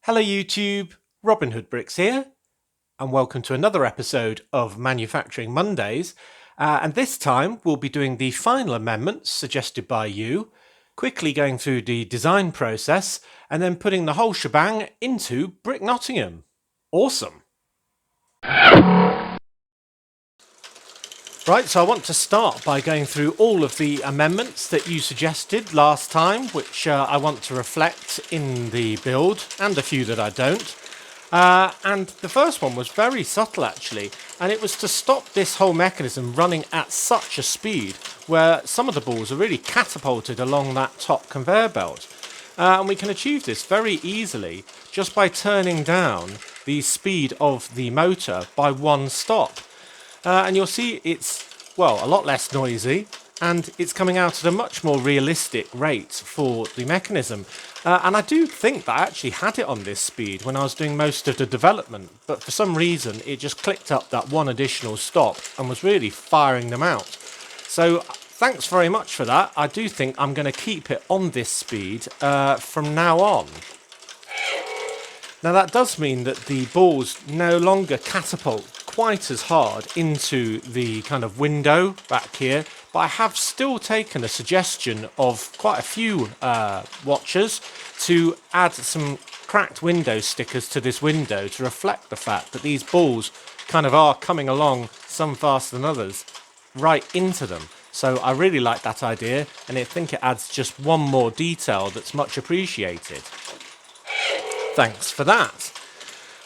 Hello YouTube, Robin Hood Bricks here, and welcome to another episode of Manufacturing Mondays. And this time we'll be doing the final amendments suggested by you, quickly going through the design process, and then putting the whole shebang into Brick Nottingham. Awesome! Right, so I want to start by going through all of the amendments that you suggested last time, which I want to reflect in the build, and a few that I don't. And the first one was very subtle actually, and it was to stop this whole mechanism running at such a speed where some of the balls are really catapulted along that top conveyor belt. And we can achieve this very easily just by turning down the speed of the motor by one stop. And you'll see it's, well, a lot less noisy, and it's coming out at a much more realistic rate for the mechanism. And I do think that I actually had it on this speed when I was doing most of the development, but for some reason it just clicked up that one additional stop and was really firing them out. So thanks very much for that. I do think I'm going to keep it on this speed from now on. Now that does mean that the balls no longer catapult quite as hard into the kind of window back here, but I have still taken a suggestion of quite a few watchers to add some cracked window stickers to this window to reflect the fact that these balls kind of are coming along, some faster than others, right into them. So I really like that idea, and I think it adds just one more detail that's much appreciated. Thanks for that.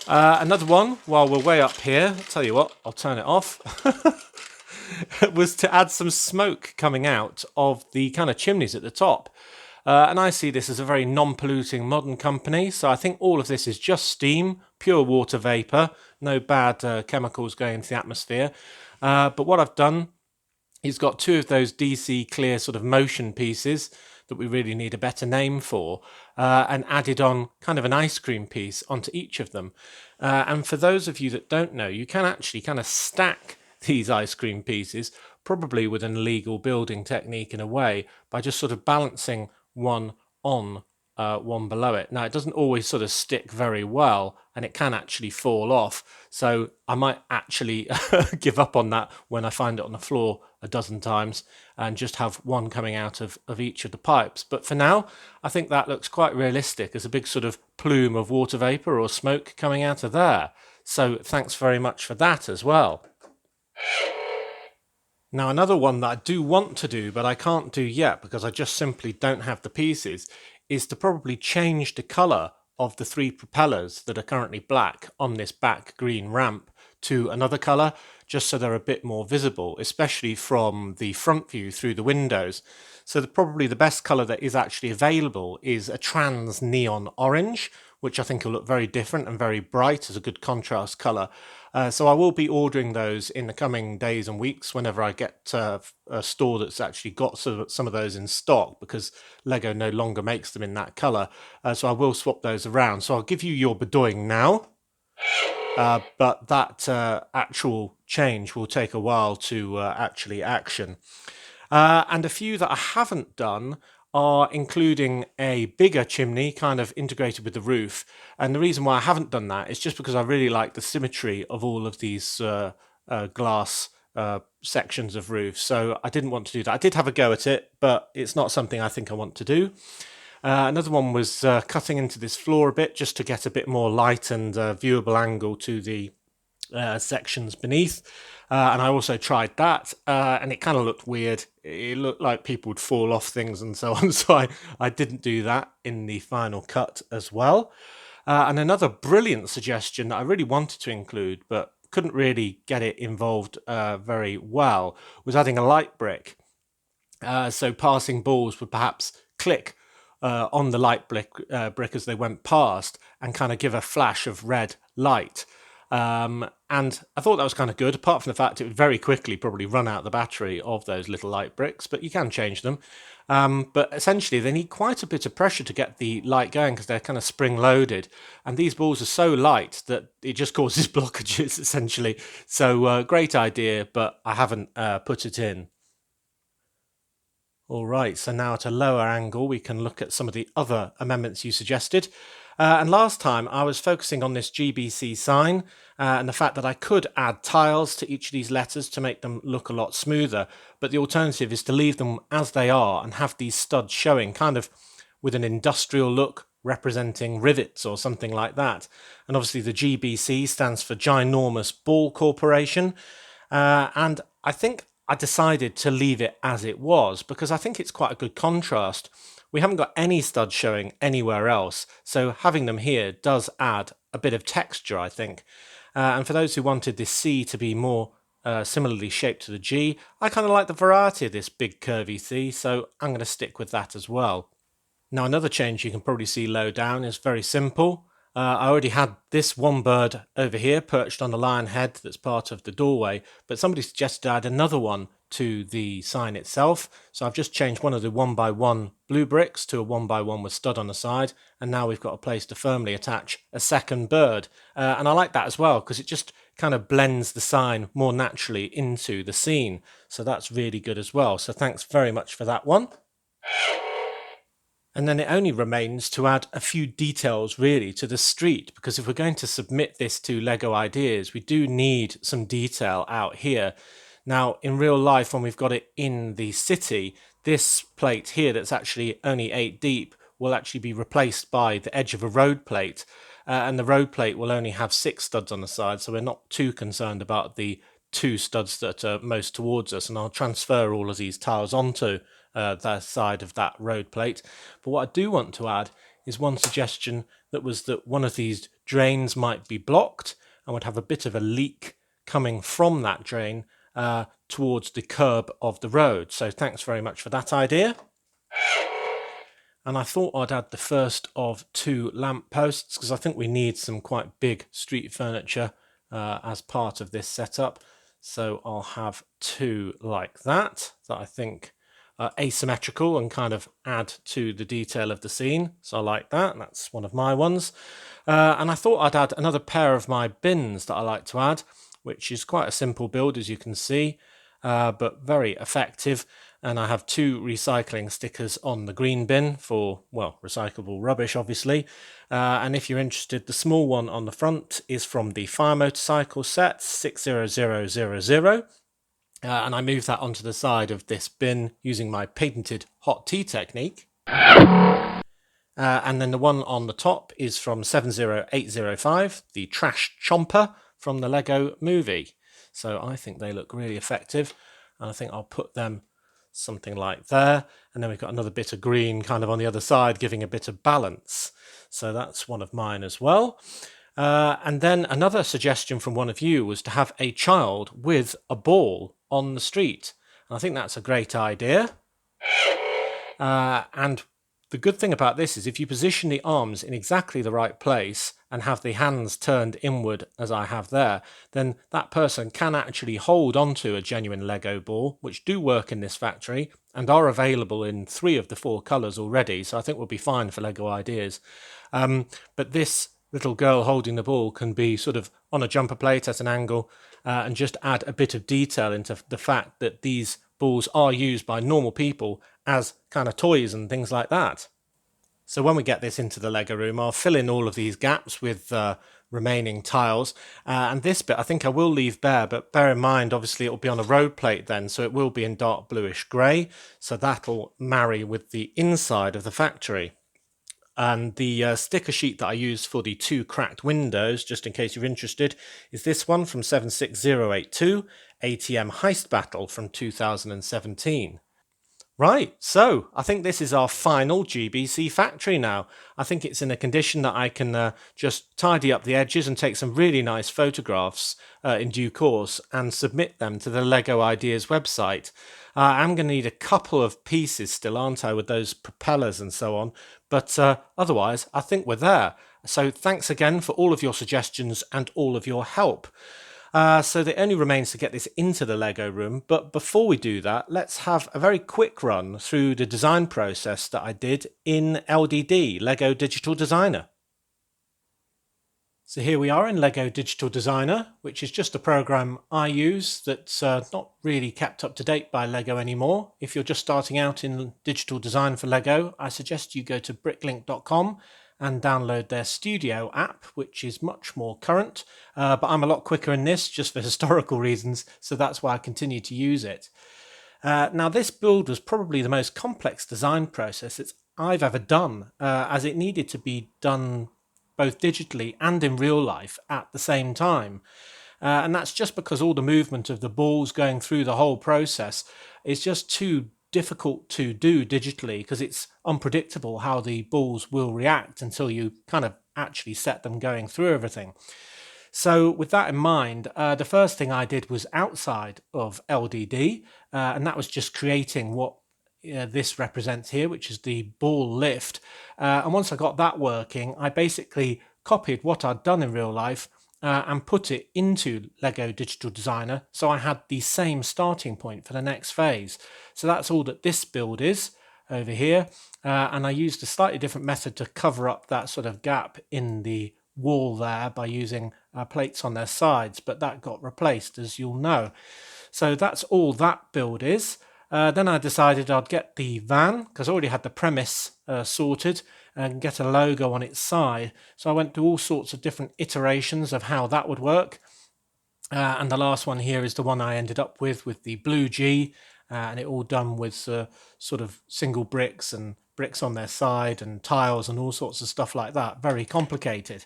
Another one, while we're way up here, I'll tell you what, I'll turn it off, was to add some smoke coming out of the kind of chimneys at the top. And I see this as a very non-polluting modern company, so I think all of this is just steam, pure water vapour, no bad chemicals going into the atmosphere. But what I've done is got two of those DC clear sort of motion pieces that we really need a better name for, and added on kind of an ice cream piece onto each of them. And for those of you that don't know, you can actually kind of stack these ice cream pieces, probably with an illegal building technique in a way, by just sort of balancing one on one below it. Now, it doesn't always sort of stick very well, and it can actually fall off. So I might actually give up on that when I find it on the floor a dozen times and just have one coming out of each of the pipes. But for now, I think that looks quite realistic as a big sort of plume of water vapor or smoke coming out of there. So thanks very much for that as well. Now, another one that I do want to do, but I can't do yet because I just simply don't have the pieces, is to probably change the colour of the three propellers that are currently black on this back green ramp to another colour, just so they're a bit more visible, especially from the front view through the windows. So probably the best colour that is actually available is a trans neon orange, which I think will look very different and very bright as a good contrast colour. So I will be ordering those in the coming days and weeks whenever I get a store that's actually got some of those in stock, because Lego no longer makes them in that colour. So I will swap those around. So I'll give you your bedoing now. But that actual change will take a while to actually action. And a few that I haven't done are including a bigger chimney kind of integrated with the roof. And the reason why I haven't done that is just because I really like the symmetry of all of these glass sections of roof. So I didn't want to do that. I did have a go at it, but it's not something I think I want to do. Another one was cutting into this floor a bit just to get a bit more light and viewable angle to the sections beneath. And I also tried that, and it kind of looked weird. It looked like people would fall off things and so on, so I didn't do that in the final cut as well. And another brilliant suggestion that I really wanted to include, but couldn't really get it involved very well, was adding a light brick. So passing balls would perhaps click on the light brick as they went past and kind of give a flash of red light. And I thought that was kind of good, apart from the fact it would very quickly probably run out the battery of those little light bricks, but you can change them. But essentially they need quite a bit of pressure to get the light going because they're kind of spring loaded, and these balls are so light that it just causes blockages essentially. So great idea, but I haven't put it in. All right, so now at a lower angle we can look at some of the other amendments you suggested. And last time I was focusing on this GBC sign and the fact that I could add tiles to each of these letters to make them look a lot smoother, but the alternative is to leave them as they are and have these studs showing kind of with an industrial look, representing rivets or something like that. And obviously the GBC stands for Ginormous Ball Corporation, and I think I decided to leave it as it was because I think it's quite a good contrast. We haven't got any studs showing anywhere else, so having them here does add a bit of texture, I think. And for those who wanted this C to be more similarly shaped to the G, I kind of like the variety of this big curvy C, so I'm going to stick with that as well. Now another change you can probably see low down is very simple. I already had this one bird over here perched on the lion head that's part of the doorway, but somebody suggested I add another one to the sign itself. So I've just changed one of the 1x1 blue bricks to a 1x1 with stud on the side, and now we've got a place to firmly attach a second bird. And I like that as well because it just kind of blends the sign more naturally into the scene. So that's really good as well. So thanks very much for that one. And then it only remains to add a few details really to the street, because if we're going to submit this to LEGO Ideas, we do need some detail out here. Now, in real life, when we've got it in the city, this plate here that's actually only 8 deep will actually be replaced by the edge of a road plate. And the road plate will only have 6 studs on the side, so we're not too concerned about the 2 studs that are most towards us. And I'll transfer all of these tiles onto the side of that road plate. But what I do want to add is one suggestion that was that one of these drains might be blocked and would have a bit of a leak coming from that drain towards the curb of the road. So thanks very much for that idea. And I thought I'd add the first of 2 lamp posts because I think we need some quite big street furniture as part of this setup. So I'll have 2 like that I think asymmetrical and kind of add to the detail of the scene. So I like that. That's one of my ones. And I thought I'd add another pair of my bins that I like to add, which is quite a simple build, as you can see, but very effective. And I have 2 recycling stickers on the green bin for, well, recyclable rubbish, obviously. And if you're interested, the small one on the front is from the Fire Motorcycle set 60000. And I move that onto the side of this bin using my patented hot tea technique. And then the one on the top is from 70805, the Trash Chomper from the Lego movie. So I think they look really effective, and I think I'll put them something like there. And then we've got another bit of green kind of on the other side, giving a bit of balance. So that's one of mine as well. And then another suggestion from one of you was to have a child with a ball on the street. And I think that's a great idea. And the good thing about this is if you position the arms in exactly the right place and have the hands turned inward as I have there, then that person can actually hold onto a genuine Lego ball, which do work in this factory and are available in 3 of the 4 colours already. So I think we'll be fine for Lego Ideas. But this little girl holding the ball can be sort of on a jumper plate at an angle and just add a bit of detail into the fact that these balls are used by normal people as kind of toys and things like that. So when we get this into the Lego room, I'll fill in all of these gaps with remaining tiles. And this bit I think I will leave bare, but bear in mind, obviously, it will be on a road plate then, so it will be in dark bluish grey. So that'll marry with the inside of the factory. And the sticker sheet that I used for the 2 cracked windows, just in case you're interested, is this one from 76082, ATM Heist Battle from 2017. Right, so I think this is our final GBC factory now. I think it's in a condition that I can just tidy up the edges and take some really nice photographs in due course and submit them to the LEGO Ideas website. I'm going to need a couple of pieces still, aren't I, with those propellers and so on. But otherwise, I think we're there. So thanks again for all of your suggestions and all of your help. So it only remains to get this into the Lego room. But before we do that, let's have a very quick run through the design process that I did in LDD, Lego Digital Designer. So here we are in Lego Digital Designer, which is just a program I use that's not really kept up to date by Lego anymore. If you're just starting out in digital design for Lego, I suggest you go to bricklink.com and download their Studio app, which is much more current, but I'm a lot quicker in this just for historical reasons, so that's why I continue to use it. Now this build was probably the most complex design process I've ever done, as it needed to be done both digitally and in real life at the same time. And that's just because all the movement of the balls going through the whole process is just too difficult to do digitally, because it's unpredictable how the balls will react until you kind of actually set them going through everything. So with that in mind, the first thing I did was outside of LDD, and that was just creating what this represents here, which is the ball lift. And once I got that working, I basically copied what I'd done in real life and put it into Lego Digital Designer, so I had the same starting point for the next phase. So that's all that this build is over here, and I used a slightly different method to cover up that sort of gap in the wall there by using plates on their sides, but that got replaced, as you'll know. So that's all that build is. Then I decided I'd get the van, because I already had the premise sorted, and get a logo on its side. So I went through all sorts of different iterations of how that would work. And the last one here is the one I ended up with the blue G, and it all done with sort of single bricks and bricks on their side and tiles and all sorts of stuff like that. Very complicated.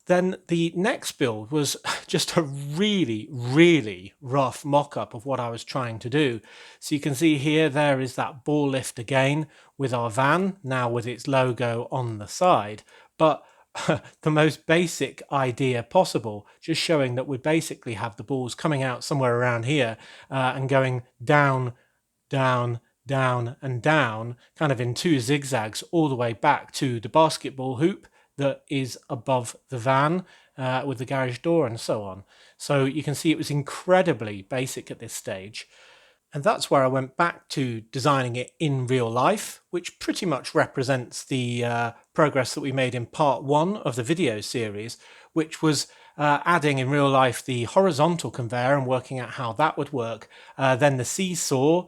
Then the next build was just a really, really rough mock-up of what I was trying to do. So you can see here, there is that ball lift again with our van, now with its logo on the side. But the most basic idea possible, just showing that we basically have the balls coming out somewhere around here and going down, down, down and down, kind of in two zigzags all the way back to the basketball hoop that is above the van with the garage door and so on. So you can see it was incredibly basic at this stage. And that's where I went back to designing it in real life, which pretty much represents the progress that we made in part 1 of the video series, which was adding in real life the horizontal conveyor and working out how that would work, then the seesaw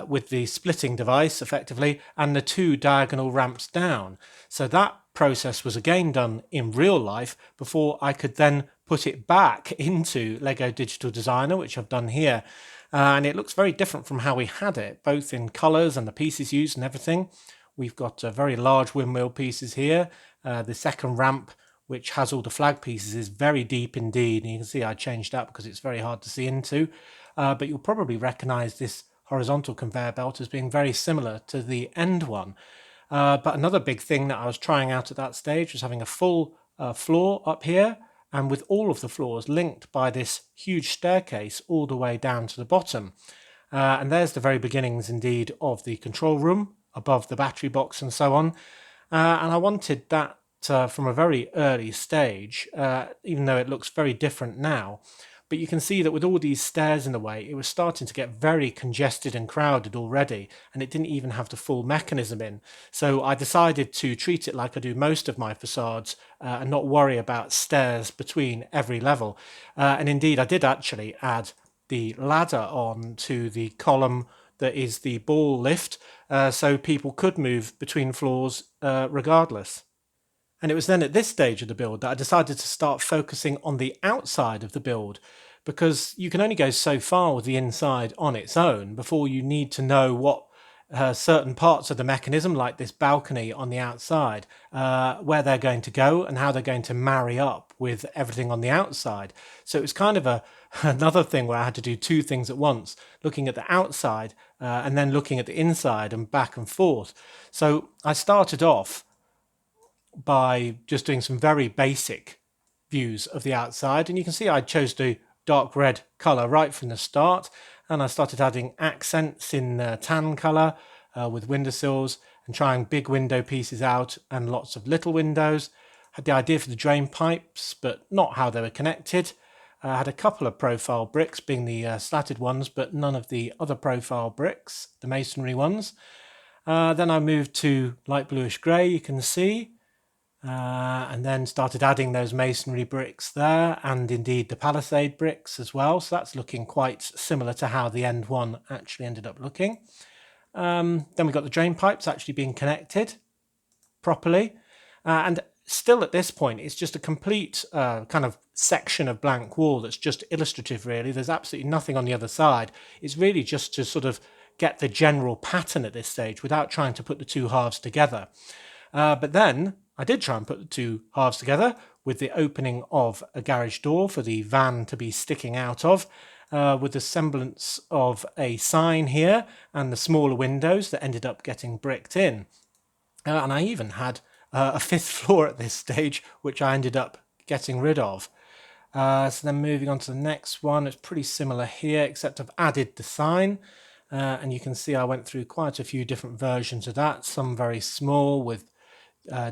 with the splitting device effectively, and the 2 diagonal ramps down. So that process was again done in real life before I could then put it back into Lego Digital Designer, which I've done here. And it looks very different from how we had it, both in colours and the pieces used and everything. We've got very large windmill pieces here. The second ramp, which has all the flag pieces, is very deep indeed. And you can see I changed that because it's very hard to see into. But you'll probably recognise this horizontal conveyor belt as being very similar to the end one. But another big thing that I was trying out at that stage was having a full floor up here, and with all of the floors linked by this huge staircase all the way down to the bottom. And there's the very beginnings indeed of the control room above the battery box and so on. And I wanted that from a very early stage, even though it looks very different now. But you can see that with all these stairs in the way, it was starting to get very congested and crowded already, and it didn't even have the full mechanism in. So I decided to treat it like I do most of my facades and not worry about stairs between every level. And indeed, I did actually add the ladder on to the column that is the ball lift, so people could move between floors regardless. And it was then at this stage of the build that I decided to start focusing on the outside of the build, because you can only go so far with the inside on its own before you need to know what certain parts of the mechanism, like this balcony on the outside, where they're going to go and how they're going to marry up with everything on the outside. So it was kind of another thing where I had to do 2 things at once, looking at the outside and then looking at the inside and back and forth. So I started off by just doing some very basic views of the outside, and you can see I chose the dark red colour right from the start, and I started adding accents in tan colour with windowsills and trying big window pieces out and lots of little windows. Had the idea for the drain pipes, but not how they were connected. I had a couple of profile bricks, being the slatted ones, but none of the other profile bricks, the masonry ones. Then I moved to light bluish grey, you can see, and then started adding those masonry bricks there, and indeed the palisade bricks as well. So that's looking quite similar to how the end one actually ended up looking. Then we got the drain pipes actually being connected properly. And still at this point, it's just a complete kind of section of blank wall that's just illustrative, really. There's absolutely nothing on the other side. It's really just to sort of get the general pattern at this stage without trying to put the two halves together. But then I did try and put the two halves together with the opening of a garage door for the van to be sticking out of, with the semblance of a sign here and the smaller windows that ended up getting bricked in. And I even had a fifth floor at this stage, which I ended up getting rid of. So then moving on to the next one, it's pretty similar here, except I've added the sign. And you can see I went through quite a few different versions of that, some very small with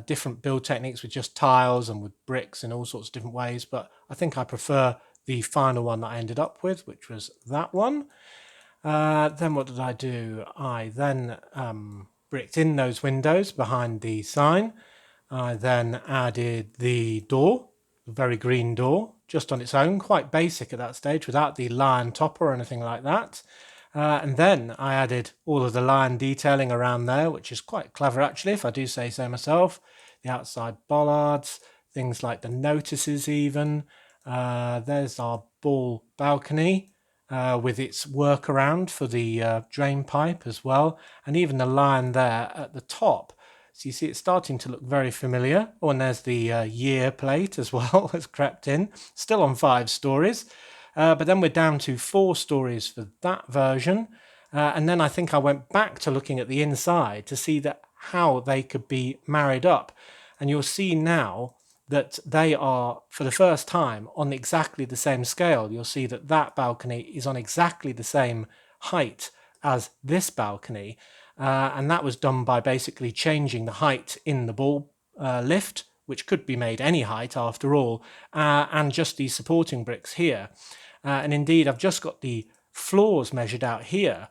different build techniques with just tiles and with bricks in all sorts of different ways. But I think I prefer the final one that I ended up with, which was that one. Then what did I do? I then bricked in those windows behind the sign. I then added the door, the very green door, just on its own, quite basic at that stage, without the lion topper or anything like that. And then I added all of the lion detailing around there, which is quite clever actually, if I do say so myself. The outside bollards, things like the notices even. There's our ball balcony with its workaround for the drain pipe as well, and even the lion there at the top. So you see it's starting to look very familiar. Oh, and there's the year plate as well has crept in, still on 5 stories. But then we're down to 4 stories for that version. And then I think I went back to looking at the inside to see that how they could be married up. And you'll see now that they are, for the first time, on exactly the same scale. You'll see that that balcony is on exactly the same height as this balcony. And that was done by basically changing the height in the ball lift, which could be made any height after all, and just these supporting bricks here. And indeed, I've just got the floors measured out here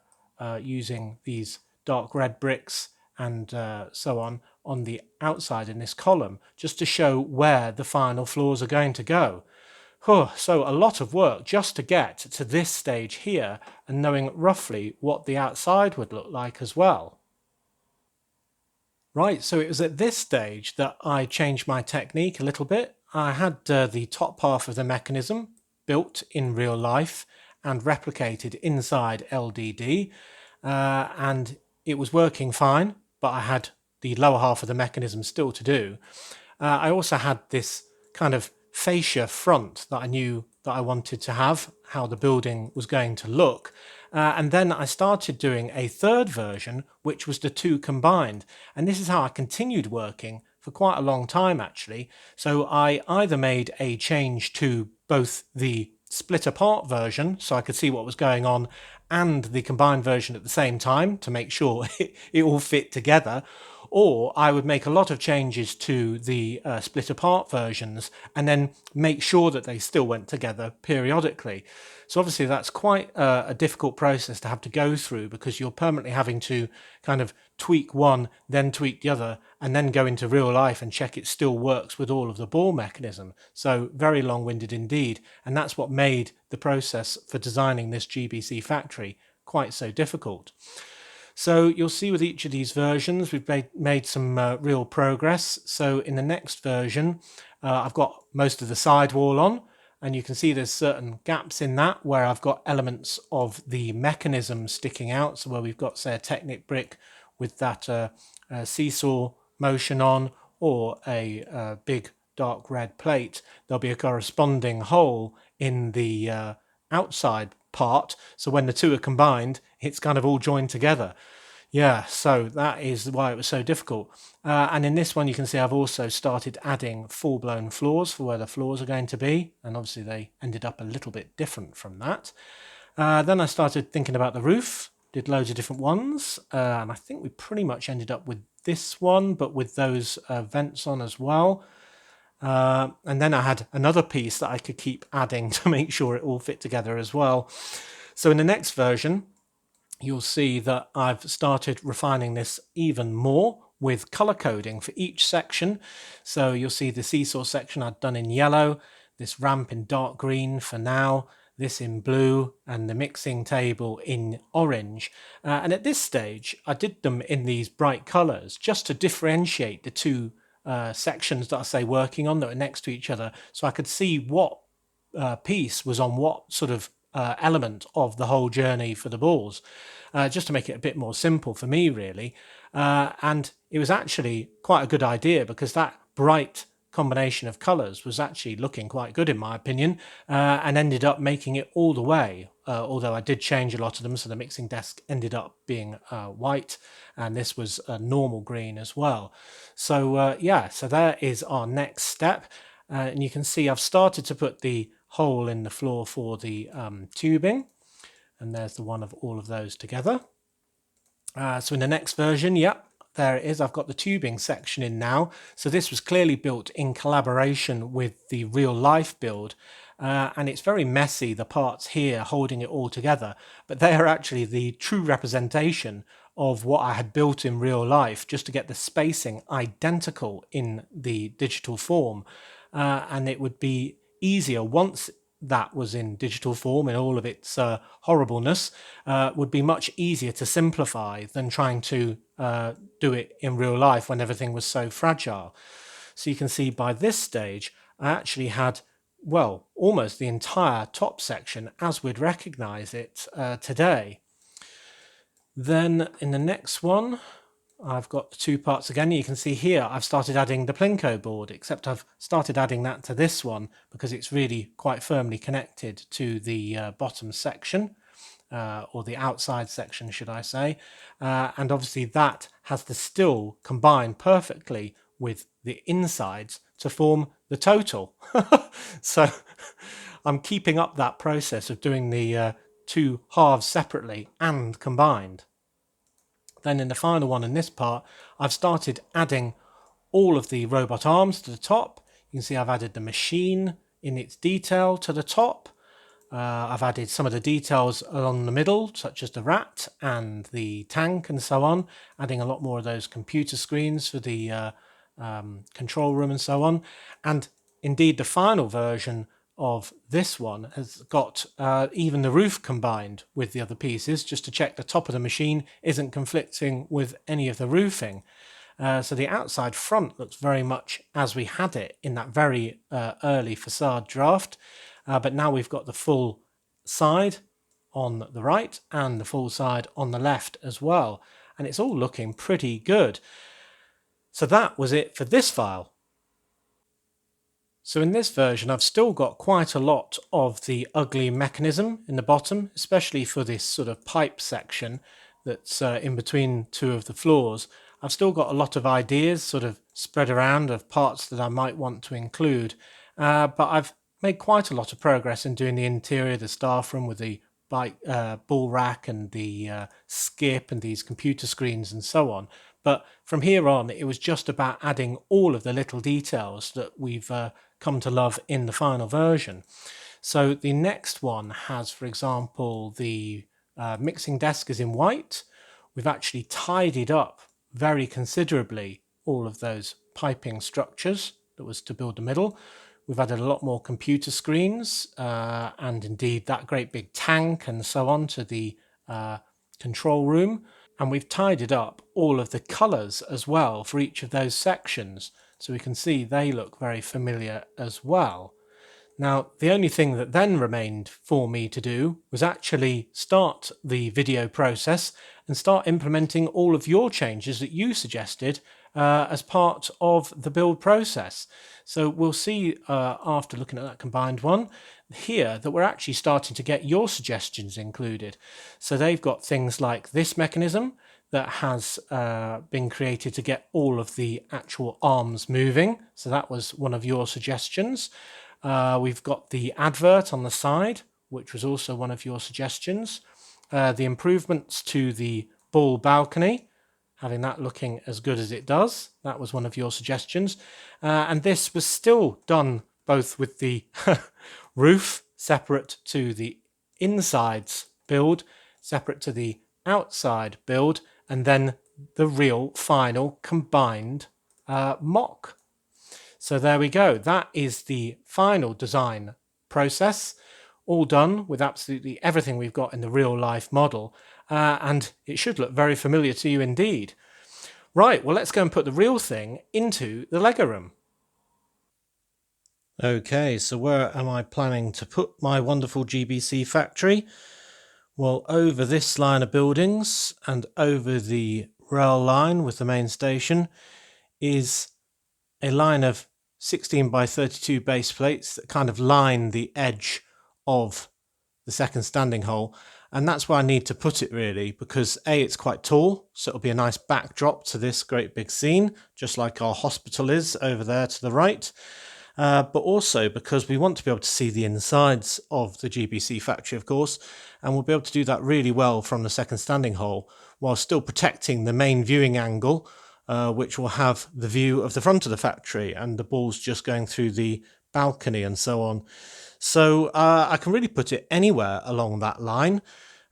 using these dark red bricks and so on the outside in this column, just to show where the final floors are going to go. So a lot of work just to get to this stage here and knowing roughly what the outside would look like as well. Right, so it was at this stage that I changed my technique a little bit. I had the top half of the mechanism built in real life and replicated inside LDD, and it was working fine, but I had the lower half of the mechanism still to do. I also had this kind of fascia front that I knew that I wanted to have, how the building was going to look. And then I started doing a third version, which was the two combined. And this is how I continued working for quite a long time, actually. So I either made a change to both the split apart version, so I could see what was going on, and the combined version at the same time to make sure it all fit together, or I would make a lot of changes to the split apart versions and then make sure that they still went together periodically. So obviously that's quite a difficult process to have to go through, because you're permanently having to kind of tweak one, then tweak the other, and then go into real life and check it still works with all of the ball mechanism. So very long-winded indeed, and that's what made the process for designing this GBC factory quite so difficult. So you'll see with each of these versions we've made some real progress. So in the next version I've got most of the sidewall on, and you can see there's certain gaps in that where I've got elements of the mechanism sticking out. So where we've got, say, a Technic brick with that seesaw motion on, or a big dark red plate, there'll be a corresponding hole in the outside part. So when the two are combined, it's kind of all joined together. Yeah, so that is why it was so difficult. And in this one, you can see I've also started adding full-blown floors for where the floors are going to be. And obviously they ended up a little bit different from that. Then I started thinking about the roof, did loads of different ones. And I think we pretty much ended up with this one, but with those vents on as well. And then I had another piece that I could keep adding to make sure it all fit together as well. So in the next version, you'll see that I've started refining this even more with color coding for each section. So you'll see the seesaw section I've done in yellow, this ramp in dark green for now, this in blue, and the mixing table in orange. And at this stage, I did them in these bright colors just to differentiate the two sections that I say working on that were next to each other, so I could see what piece was on what sort of element of the whole journey for the balls, just to make it a bit more simple for me, really. And it was actually quite a good idea, because that bright combination of colours was actually looking quite good in my opinion, and ended up making it all the way, although I did change a lot of them, so the mixing desk ended up being white, and this was a normal green as well. So yeah, so there is our next step. And you can see I've started to put the hole in the floor for the tubing, and there's the one of all of those together. So in the next version, yep, there it is. I've got the tubing section in now. So this was clearly built in collaboration with the real life build, and it's very messy, the parts here holding it all together, but they are actually the true representation of what I had built in real life, just to get the spacing identical in the digital form. And it would be easier once that was in digital form in all of its horribleness, would be much easier to simplify than trying to do it in real life when everything was so fragile. So you can see by this stage I actually had, well, almost the entire top section as we'd recognize it today. Then in the next one, I've got the two parts again. You can see here I've started adding the Plinko board, except I've started adding that to this one because it's really quite firmly connected to the bottom section, or the outside section, should I say. And obviously that has to still combine perfectly with the insides to form the total. So I'm keeping up that process of doing the two halves separately and combined. Then in the final one in this part, I've started adding all of the robot arms to the top. You can see I've added the machine in its detail to the top. I've added some of the details along the middle, such as the rat and the tank and so on, adding a lot more of those computer screens for the control room and so on. And indeed, the final version of this one has got even the roof combined with the other pieces, just to check the top of the machine isn't conflicting with any of the roofing. So the outside front looks very much as we had it in that very early facade draft, but now we've got the full side on the right and the full side on the left as well, and it's all looking pretty good. So that was it for this file. So in this version, I've still got quite a lot of the ugly mechanism in the bottom, especially for this sort of pipe section that's in between two of the floors. I've still got a lot of ideas sort of spread around of parts that I might want to include, but I've made quite a lot of progress in doing the interior, the staff room with the ball rack and the skip and these computer screens and so on. But from here on, it was just about adding all of the little details that we've come to love in the final version. So the next one has, for example, the mixing desk is in white. We've actually tidied up very considerably all of those piping structures that was to build the middle. We've added a lot more computer screens and indeed that great big tank and so on to the control room. And we've tidied up all of the colours as well for each of those sections. So we can see they look very familiar as well. Now, the only thing that then remained for me to do was actually start the video process and start implementing all of your changes that you suggested as part of the build process. So we'll see after looking at that combined one here that we're actually starting to get your suggestions included. So they've got things like this mechanism that has been created to get all of the actual arms moving. So that was one of your suggestions. We've got the advert on the side, which was also one of your suggestions. The improvements to the ball balcony, having that looking as good as it does. That was one of your suggestions. And this was still done both with the roof separate to the insides build, separate to the outside build, and then the real final combined MOC. So there we go. That is the final design process, all done with absolutely everything we've got in the real life model. And it should look very familiar to you indeed. Right, well, let's go and put the real thing into the Lego room. Okay, so where am I planning to put my wonderful GBC factory? Well, over this line of buildings and over the rail line with the main station is a line of 16 by 32 base plates that kind of line the edge of the second standing hole. And that's where I need to put it really, because A, it's quite tall, so it'll be a nice backdrop to this great big scene, just like our hospital is over there to the right. But also because we want to be able to see the insides of the GBC factory, of course, and we'll be able to do that really well from the second standing hole, while still protecting the main viewing angle, which will have the view of the front of the factory and the balls just going through the balcony and so on. So I can really put it anywhere along that line.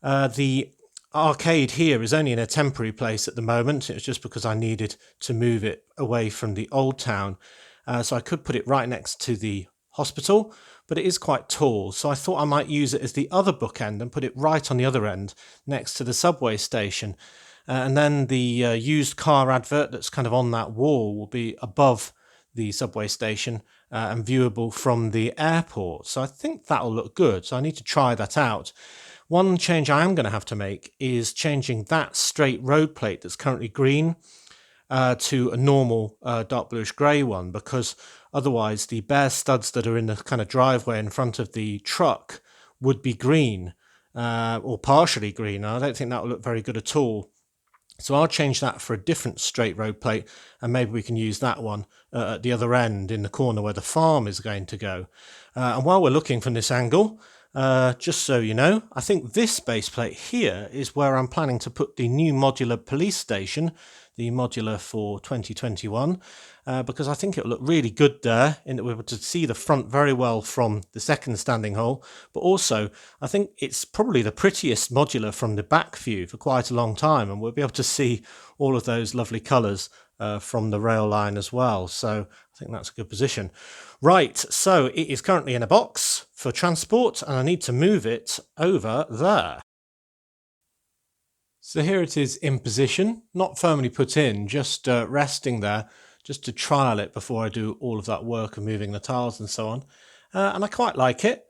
The arcade here is only in a temporary place at the moment. It's just because I needed to move it away from the old town. So I could put it right next to the hospital, but it is quite tall. So I thought I might use it as the other bookend and put it right on the other end next to the subway station. And then the used car advert that's kind of on that wall will be above the subway station and viewable from the airport. So I think that'll look good. So I need to try that out. One change I am going to have to make is changing that straight road plate that's currently green to a normal dark bluish grey one, because otherwise the bare studs that are in the kind of driveway in front of the truck would be green or partially green. I don't think that will look very good at all. So I'll change that for a different straight road plate, and maybe we can use that one at the other end in the corner where the farm is going to go. And while we're looking from this angle, just so you know, I think this base plate here is where I'm planning to put the new modular police station, the Modular for 2021, because I think it'll look really good there, in that we're able to see the front very well from the second standing hole, but also I think it's probably the prettiest modular from the back view for quite a long time, and we'll be able to see all of those lovely colours from the rail line as well. So I think that's a good position. Right, so it is currently in a box for transport, and I need to move it over there. So here it is in position, not firmly put in, just resting there, just to trial it before I do all of that work of moving the tiles and so on. And I quite like it.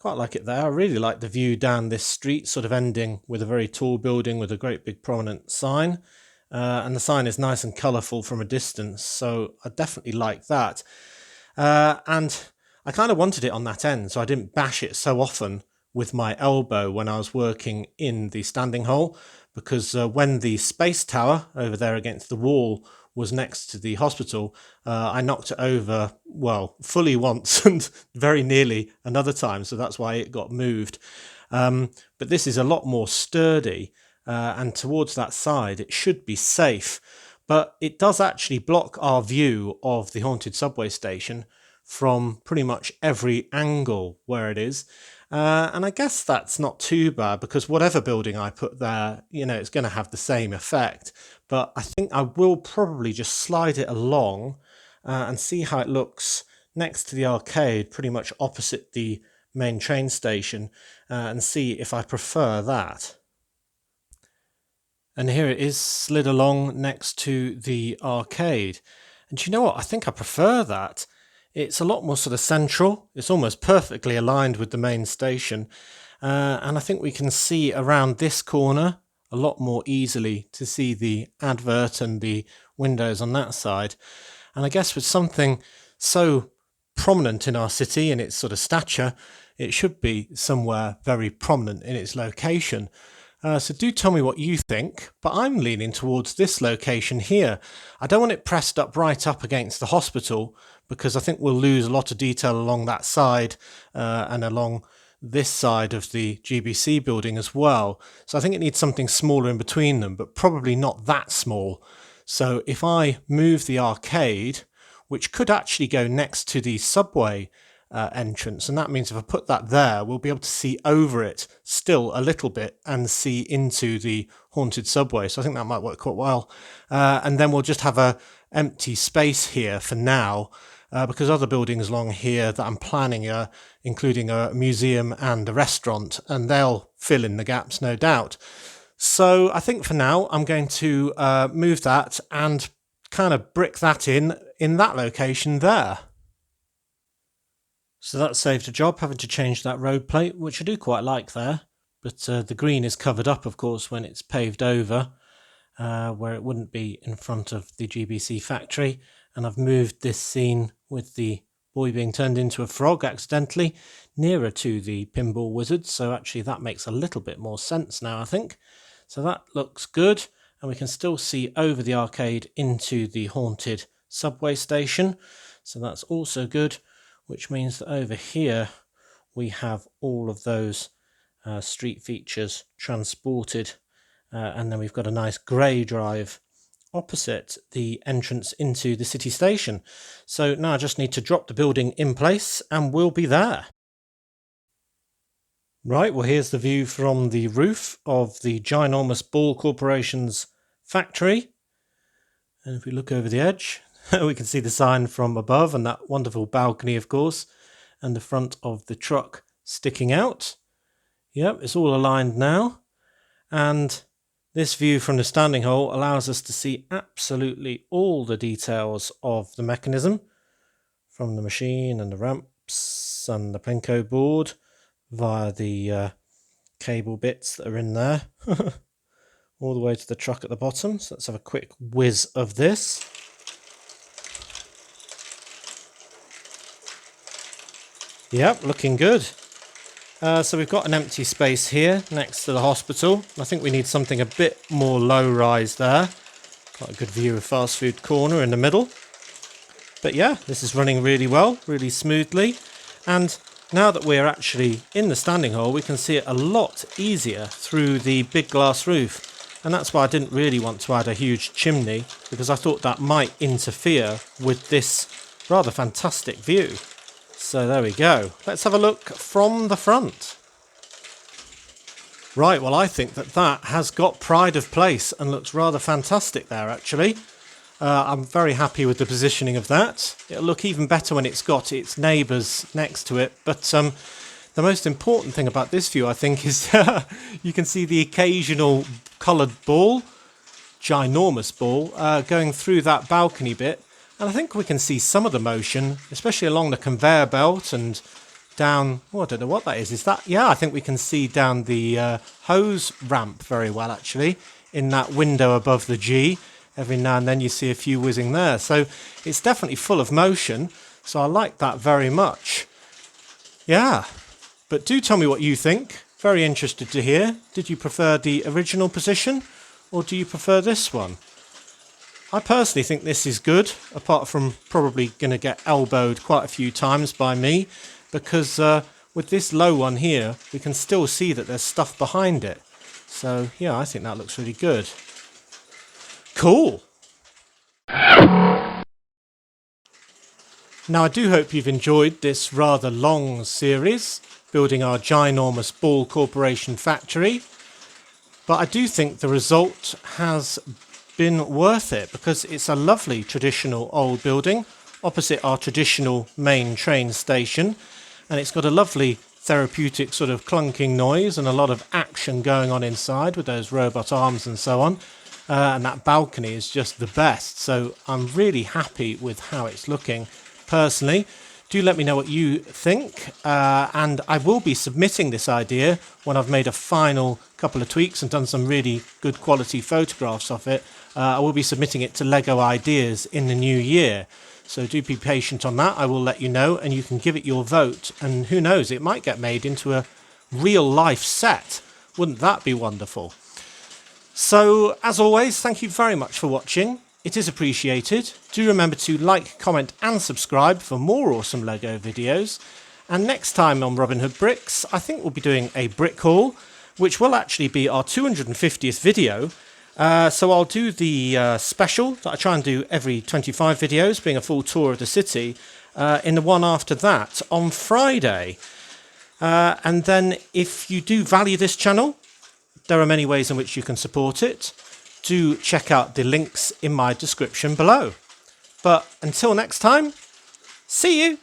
Quite like it there. I really like the view down this street, sort of ending with a very tall building with a great big prominent sign. And the sign is nice and colourful from a distance, so I definitely like that. And I kind of wanted it on that end, so I didn't bash it so often with my elbow when I was working in the standing hole, because when the space tower over there against the wall was next to the hospital, I knocked it over, well, fully once and very nearly another time, so that's why it got moved. But this is a lot more sturdy, and towards that side it should be safe, but it does actually block our view of the haunted subway station from pretty much every angle where it is. And I guess that's not too bad, because whatever building I put there, you know, it's going to have the same effect. But I think I will probably just slide it along and see how it looks next to the arcade, pretty much opposite the main train station, and see if I prefer that. And here it is slid along next to the arcade. And do you know what? I think I prefer that. It's a lot more sort of central. It's almost perfectly aligned with the main station. And I think we can see around this corner a lot more easily to see the advert and the windows on that side. And I guess with something so prominent in our city and its sort of stature, it should be somewhere very prominent in its location. So do tell me what you think, but I'm leaning towards this location here. I don't want it pressed up right up against the hospital, because I think we'll lose a lot of detail along that side and along this side of the GBC building as well. So I think it needs something smaller in between them, but probably not that small. So if I move the arcade, which could actually go next to the subway entrance, and that means if I put that there, we'll be able to see over it still a little bit and see into the haunted subway. So I think that might work quite well. And then we'll just have a empty space here for now, because other buildings along here that I'm planning are including a museum and a restaurant, and they'll fill in the gaps, no doubt. So I think for now I'm going to move that and kind of brick that in that location there. So that saved a job, having to change that road plate, which I do quite like there. But the green is covered up, of course, when it's paved over, where it wouldn't be in front of the GBC factory. And I've moved this scene with the boy being turned into a frog accidentally nearer to the pinball wizard. So actually that makes a little bit more sense now, I think. So that looks good. And we can still see over the arcade into the haunted subway station. So that's also good, which means that over here we have all of those street features transported, and then we've got a nice grey drive opposite the entrance into the city station. So now I just need to drop the building in place and we'll be there. Right, well here's the view from the roof of the ginormous Ball Corporation's factory, and if we look over the edge we can see the sign from above and that wonderful balcony, of course, and the front of the truck sticking out. Yep, it's all aligned now, and this view from the standing hole allows us to see absolutely all the details of the mechanism, from the machine and the ramps and the Plinko board via the cable bits that are in there, all the way to the truck at the bottom. So let's have a quick whiz of this. Yep, looking good. So we've got an empty space here next to the hospital. I think we need something a bit more low-rise there. Got a good view of fast food corner in the middle. But yeah, this is running really well, really smoothly. And now that we're actually in the standing hole, we can see it a lot easier through the big glass roof. And that's why I didn't really want to add a huge chimney, because I thought that might interfere with this rather fantastic view. So there we go. Let's have a look from the front. Right, well I think that has got pride of place and looks rather fantastic there actually. I'm very happy with the positioning of that. It'll look even better when it's got its neighbours next to it. But the most important thing about this view, I think, is you can see the occasional coloured ball, ginormous ball, going through that balcony bit. And I think we can see some of the motion, especially along the conveyor belt and down, oh, I don't know what that is. Is that, yeah, I think we can see down the hose ramp very well, actually, in that window above the G. Every now and then you see a few whizzing there. So it's definitely full of motion. So I like that very much. Yeah, but do tell me what you think. Very interested to hear. Did you prefer the original position or do you prefer this one? I personally think this is good, apart from probably going to get elbowed quite a few times by me, because with this low one here, we can still see that there's stuff behind it. So yeah, I think that looks really good. Cool! Now I do hope you've enjoyed this rather long series, building our ginormous Ball Corporation factory, but I do think the result has been worth it, because it's a lovely traditional old building opposite our traditional main train station, and it's got a lovely therapeutic sort of clunking noise and a lot of action going on inside with those robot arms and so on, and that balcony is just the best. So I'm really happy with how it's looking personally. Do let me know what you think, and I will be submitting this idea when I've made a final couple of tweaks and done some really good quality photographs of it. I will be submitting it to LEGO Ideas in the new year, so do be patient on that. I will let you know, and you can give it your vote, and who knows, it might get made into a real life set. Wouldn't that be wonderful? So as always, thank you very much for watching. It is appreciated. Do remember to like, comment and subscribe for more awesome LEGO videos. And next time on Robin Hood Bricks, I think we'll be doing a brick haul, which will actually be our 250th video. So I'll do the special that I try and do every 25 videos, being a full tour of the city, in the one after that on Friday. And then if you do value this channel, there are many ways in which you can support it. Do check out the links in my description below. But until next time, see you!